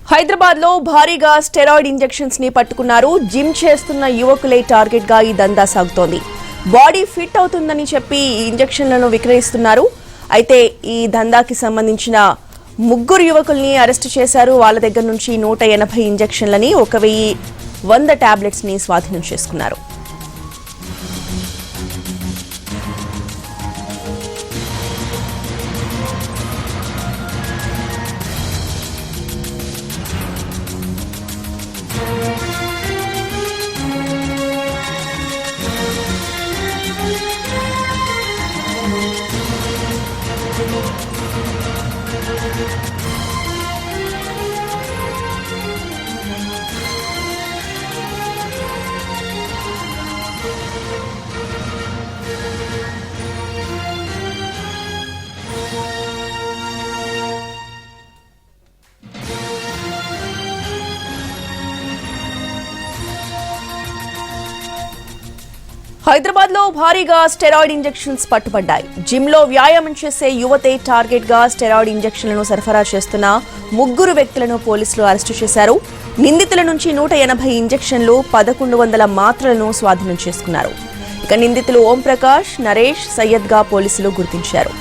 హైదరాబాద్ లో భారీగా steroid injections ని పట్టుకున్నారు. జిమ్ చేస్తున్న యువకులే టార్గెట్ గా ఈ దందా సాగుతోంది. బాడీ ఫిట్ అవుతుందని చెప్పి ఈ ఇంజెక్షన్లను విక్రయిస్తున్నారు. అయితే ఈ దందాకి సంబంధించిన 3 యువకుల్ని అరెస్టు చేశారు. వాళ్ళ దగ్గర నుంచి 180 ఇంజెక్షన్లని 1100 టాబ్లెట్స్ ని స్వాధీనం చేసుకున్నారు. హైదరాబాద్ లో భారీగా స్టెరాయిడ్ ఇంజెక్షన్స్ పట్టుబడ్డాయి. జిమ్ లో వ్యాయామం చేసే యువతే టార్గెట్ గా స్టెరాయిడ్ ఇంజెక్షన్లను సరఫరా చేస్తున్న 3 వ్యక్తులను పోలీసులు అరెస్టు చేశారు. నిందితుల నుంచి 180 ఇంజెక్షన్లు, 1100 మాత్రలను స్వాధీనం చేసుకున్నారు. ఇక నిందితులు ఓం ప్రకాష్, నరేష్, సయ్యద్ గా పోలీసులు గుర్తించారు.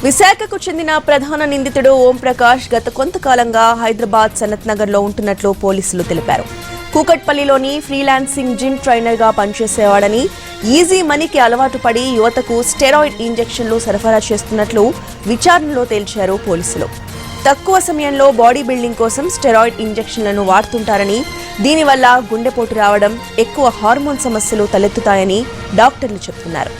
విశాఖకు చెందిన ప్రధాన నిందితుడు ఓం ప్రకాష్ గత కొంతకాలంగా హైదరాబాద్ సనత్ నగర్ లో ఉంటున్నట్లు పోలీసులు తెలిపారు. కూకట్పల్లిలోని ఫ్రీలాన్సింగ్ జిమ్ ట్రైనర్ గా పనిచేసేవాడని, ఈజీ మనీకి అలవాటు పడి యువతకు స్టెరాయిడ్ ఇంజెక్షన్లు సరఫరా చేస్తున్నట్లు విచారణలో తేల్చారు పోలీసులు. తక్కువ సమయంలో బాడీ బిల్డింగ్ కోసం స్టెరాయిడ్ ఇంజెక్షన్లను వాడుతుంటారని, దీనివల్ల గుండెపోటు రావడం, ఎక్కువ హార్మోన్ సమస్యలు తలెత్తుతాయని డాక్టర్లు చెబుతున్నారు.